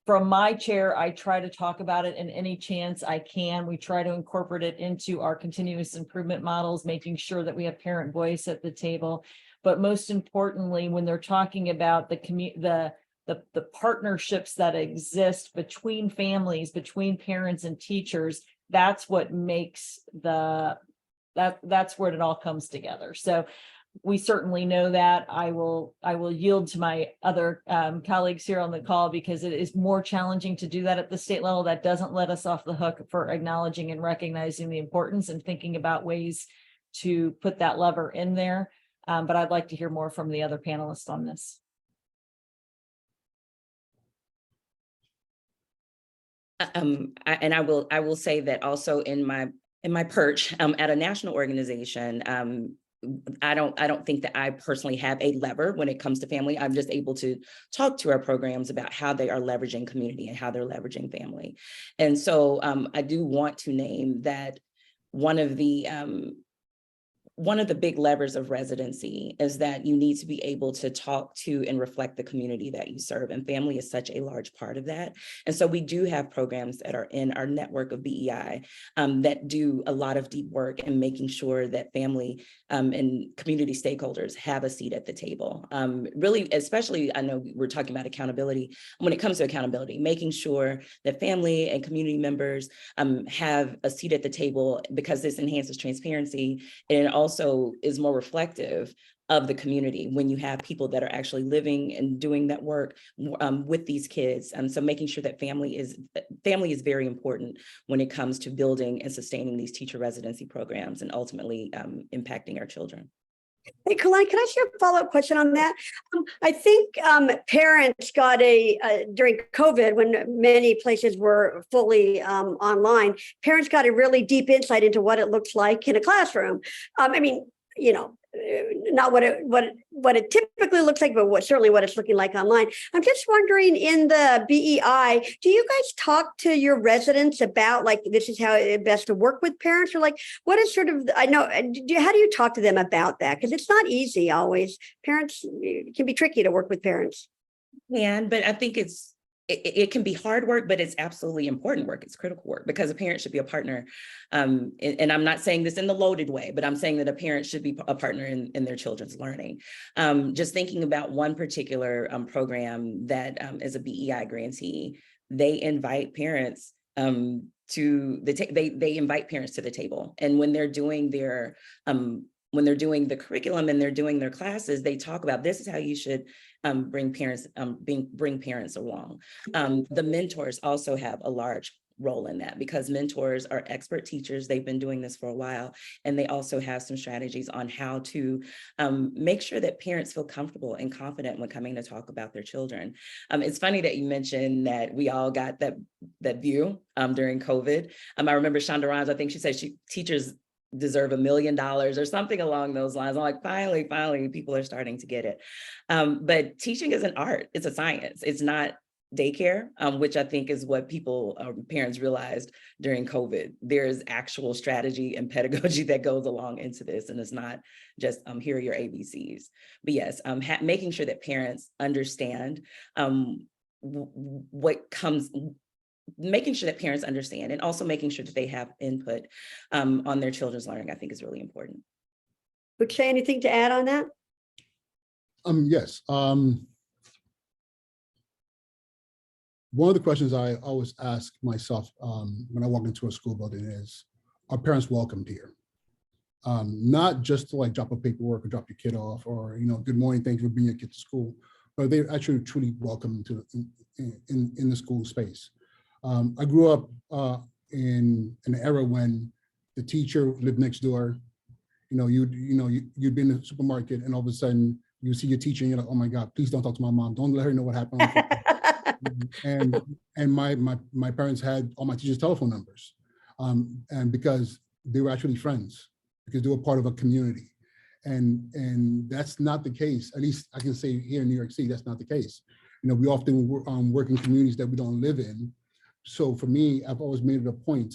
From my chair, I try to talk about it in any chance I can. We try to incorporate it into our continuous improvement models, making sure that we have parent voice at the table. But most importantly, when they're talking about the partnerships that exist between families, between parents and teachers, that's what makes that's where it all comes together. So we certainly know that. I will yield to my other colleagues here on the call, because it is more challenging to do that at the state level. That doesn't let us off the hook for acknowledging and recognizing the importance and thinking about ways to put that lever in there. But I'd like to hear more from the other panelists on this. I will say that also in my perch at a national organization, I don't think that I personally have a lever when it comes to family. I'm just able to talk to our programs about how they are leveraging community and how they're leveraging family. And so I do want to name that one of the big levers of residency is that you need to be able to talk to and reflect the community that you serve, and family is such a large part of that. And so we do have programs that are in our network of BEI that do a lot of deep work in making sure that family and community stakeholders have a seat at the table. Really, especially, I know we're talking about accountability. When it comes to accountability, making sure that family and community members have a seat at the table, because this enhances transparency, and it also is more reflective of the community when you have people that are actually living and doing that work with these kids. So making sure that family is very important when it comes to building and sustaining these teacher residency programs and ultimately impacting our children. Hey, Kalani, can I ask you a follow-up question on that? I think parents got during COVID, when many places were fully online, parents got a really deep insight into what it looks like in a classroom. I mean, not what it typically looks like, but certainly what it's looking like online. I'm just wondering, in the BEI, do you guys talk to your residents about, like, this is how it's best to work with parents, or like, what is sort of, I know, how do you talk to them about that? Because it's not easy always. Parents, it can be tricky to work with parents. But I think it can be hard work, but it's absolutely important work. It's critical work, because a parent should be a partner. And I'm not saying this in the loaded way, but I'm saying that a parent should be a partner in their children's learning. Just thinking about one particular program that is a BEI grantee, they invite parents they invite parents to the table. And when they're doing their the curriculum and they're doing their classes, they talk about, this is how you should bring parents along. The mentors also have a large role in that, because mentors are expert teachers. They've been doing this for a while, and they also have some strategies on how to make sure that parents feel comfortable and confident when coming to talk about their children. It's funny that you mentioned that we all got that view during COVID. I remember Shonda Rhimes, I think she said teachers deserve $1 million or something along those lines. I'm like, finally, people are starting to get it. But teaching is an art. It's a science. It's not daycare, which I think is what parents realized during COVID. There's actual strategy and pedagogy that goes along into this, and it's not just here are your ABCs. But yes, making sure that parents understand making sure that parents understand, and also making sure that they have input on their children's learning, I think is really important. Would you say anything to add on that? Yes. One of the questions I always ask myself when I walk into a school building is, are parents welcomed here? Not just to like drop a paperwork or drop your kid off, or, good morning, thank you for bringing your kid to school, but they're actually truly welcome in the school space. I grew up in an era when the teacher lived next door. You'd be in the supermarket, and all of a sudden you see your teacher and you're like, oh my God, please don't talk to my mom. Don't let her know what happened. and my parents had all my teachers' telephone numbers, and because they were actually friends, because they were part of a community. And that's not the case. At least I can say here in New York City, that's not the case. We often work in communities that we don't live in. So for me, I've always made it a point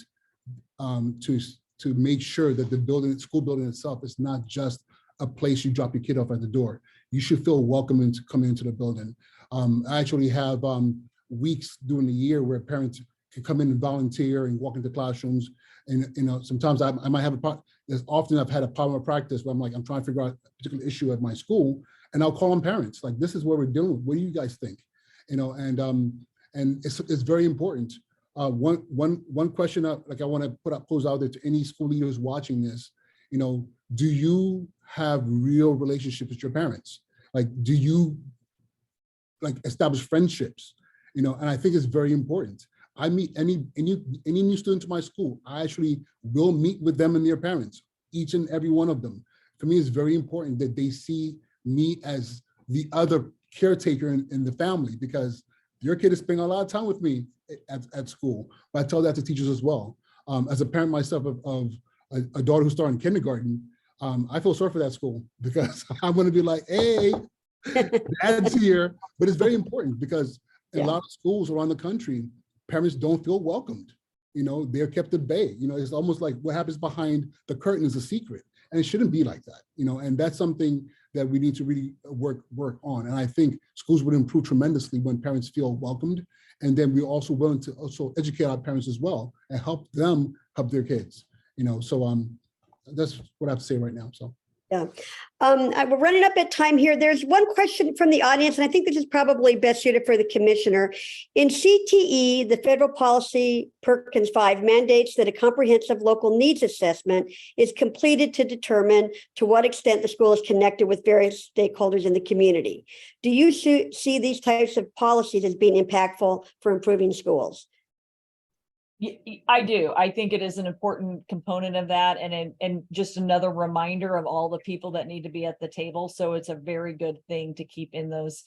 to make sure that the school building itself is not just a place you drop your kid off at the door. You should feel welcome into coming into the building. I actually have weeks during the year where parents can come in and volunteer and walk into classrooms. And sometimes I might have a problem. There's often I've had a problem of practice where I'm trying to figure out a particular issue at my school, and I'll call on parents, like, this is what we're dealing with. What do you guys think? And it's very important. One question I want to pose out there to any school leaders watching this, do you have real relationships with your parents? Like, do you establish friendships? And I think it's very important. I meet any new student to my school, I actually will meet with them and their parents, each and every one of them. For me, it's very important that they see me as the other caretaker in the family, because your kid is spending a lot of time with me at school. But I tell that to teachers as well. As a parent myself of a daughter who's starting kindergarten, I feel sorry for that school, because I'm going to be like, hey, dad's here. But it's very important, because in a lot of schools around the country, parents don't feel welcomed. They're kept at bay. It's almost like what happens behind the curtain is a secret, and it shouldn't be like that. And that's something that we need to really work on. And I think schools would improve tremendously when parents feel welcomed. And then we're also willing to also educate our parents as well and help them help their kids. So that's what I have to say right now. So. Yeah. We're running up at time here. There's one question from the audience, and I think this is probably best suited for the commissioner. In CTE, the federal policy Perkins 5 mandates that a comprehensive local needs assessment is completed to determine to what extent the school is connected with various stakeholders in the community. Do you see these types of policies as being impactful for improving schools? I do. I think it is an important component of that, and just another reminder of all the people that need to be at the table. So it's a very good thing to keep in those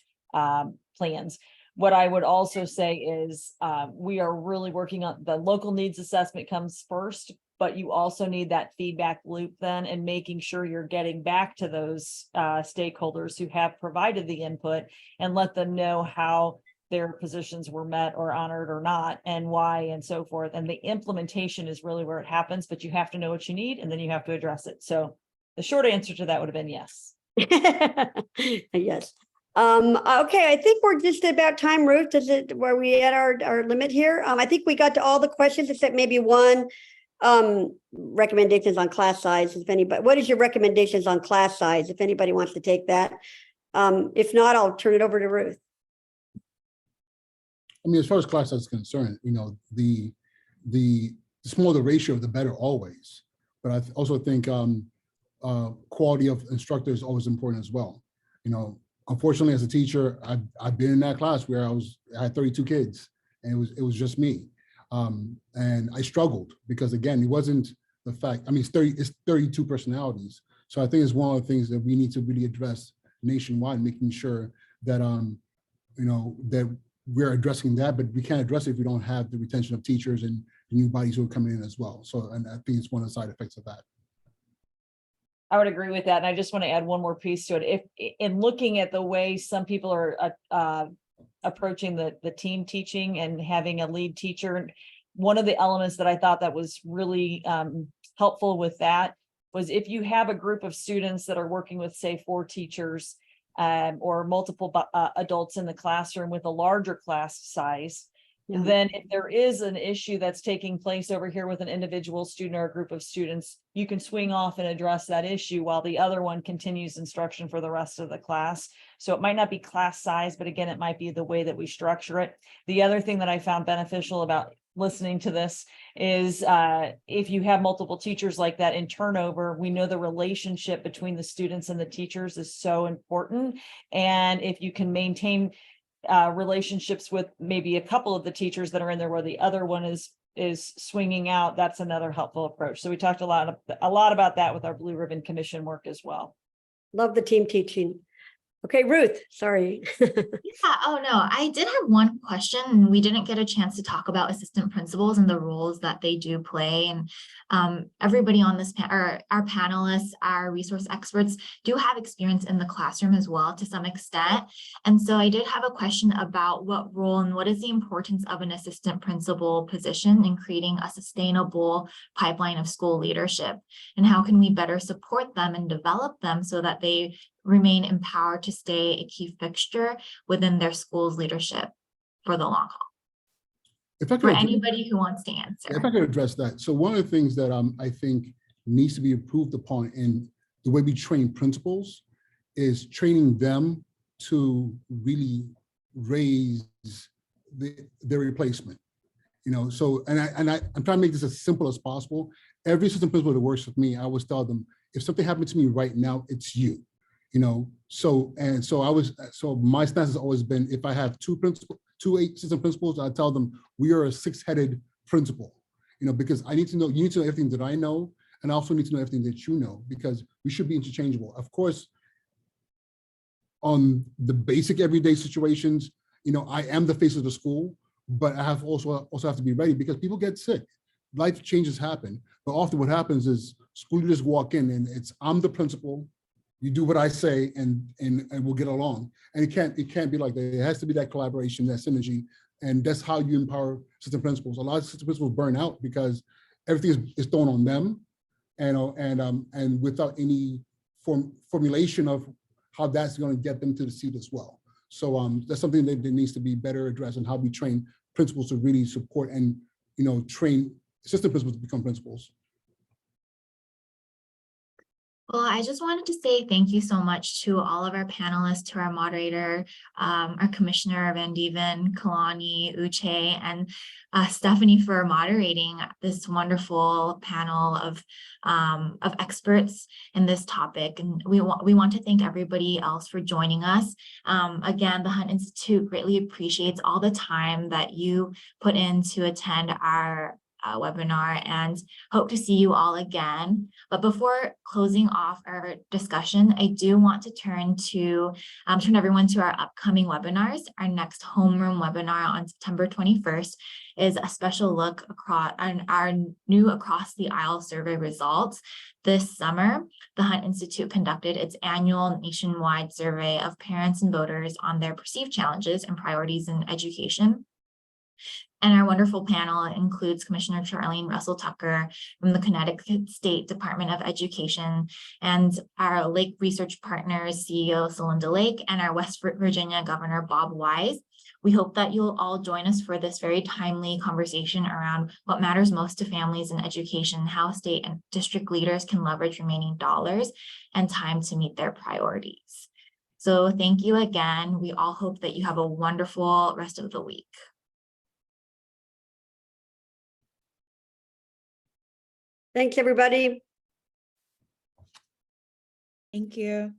plans. What I would also say is we are really working on the local needs assessment comes first, but you also need that feedback loop then, and making sure you're getting back to those stakeholders who have provided the input and let them know how their positions were met or honored or not, and why, and so forth. And the implementation is really where it happens, but you have to know what you need and then you have to address it. So the short answer to that would have been yes. Yes. Okay, I think we're just about time, Ruth. Is it where we at our limit here? I think we got to all the questions except maybe one. Recommendations on class size. If anybody, what is your recommendations on class size? If anybody wants to take that. If not, I'll turn it over to Ruth. I mean, as far as class size is concerned, the smaller the ratio, the better always. But I also think quality of instructor is always important as well. Unfortunately, as a teacher, I've been in that class where I had 32 kids, and it was just me, and I struggled because, again, it wasn't the fact. I mean, it's 32 personalities. So I think it's one of the things that we need to really address nationwide, making sure that that we're addressing that, but we can't address it if we don't have the retention of teachers and new bodies who are coming in as well. So, and I think it's one of the side effects of that. I would agree with that. And I just want to add one more piece to it. If in looking at the way some people are approaching the team teaching and having a lead teacher, one of the elements that I thought that was really helpful with that was if you have a group of students that are working with, say, 4 teachers or multiple adults in the classroom with a larger class size, then if there is an issue that's taking place over here with an individual student or a group of students, you can swing off and address that issue while the other one continues instruction for the rest of the class. So it might not be class size, but again, it might be the way that we structure it. The other thing that I found beneficial about listening to this is if you have multiple teachers like that in turnover, we know the relationship between the students and the teachers is so important. And if you can maintain relationships with maybe a couple of the teachers that are in there where the other one is swinging out, that's another helpful approach. So we talked a lot about that with our Blue Ribbon Commission work as well. Love the team teaching. Okay, Ruth, sorry. Oh no, I did have one question, and we didn't get a chance to talk about assistant principals and the roles that they do play. And everybody on this our panelists, our resource experts do have experience in the classroom as well to some extent. And so I did have a question about what role and what is the importance of an assistant principal position in creating a sustainable pipeline of school leadership, and how can we better support them and develop them so that they remain empowered to stay a key fixture within their school's leadership for the long haul. If I For could, anybody who wants to answer. if I could address that. So one of the things that I think needs to be improved upon in the way we train principals is training them to really raise their replacement. So I'm trying to make this as simple as possible. Every assistant principal that works with me, I always tell them, if something happened to me right now, it's you. So my stance has always been, if I have two assistant principals, I tell them we are a 6-headed principal, because I need to know, you need to know everything that I know, and I also need to know everything that you know, because we should be interchangeable. Of course, on the basic everyday situations, I am the face of the school, but I have also have to be ready because people get sick. Life changes happen, but often what happens is school leaders walk in and I'm the principal. You do what I say, and we'll get along. And it can't be like that. It has to be that collaboration, that synergy, and that's how you empower assistant principals. A lot of assistant principals burn out because everything is thrown on them, and without any formulation of how that's going to get them to the seat as well. So that's something that needs to be better addressed, and how we train principals to really support and train assistant principals to become principals. Well, I just wanted to say thank you so much to all of our panelists, to our moderator, our commissioner, Van Dieven, Kalani, Uche, and Stephanie for moderating this wonderful panel of experts in this topic. And we want to thank everybody else for joining us. Again, the Hunt Institute greatly appreciates all the time that you put in to attend our webinar and hope to see you all again. But before closing off our discussion, I do want to turn everyone to our upcoming webinars. Our next homeroom webinar on September 21st is a special look on our new Across the Aisle survey results. This summer, the Hunt Institute conducted its annual nationwide survey of parents and voters on their perceived challenges and priorities in education. And our wonderful panel includes Commissioner Charlene Russell Tucker from the Connecticut State Department of Education, and our Lake Research Partners CEO Celinda Lake, and our West Virginia Governor Bob Wise. We hope that you'll all join us for this very timely conversation around what matters most to families in education, how state and district leaders can leverage remaining dollars and time to meet their priorities. So thank you again. We all hope that you have a wonderful rest of the week. Thanks, everybody. Thank you.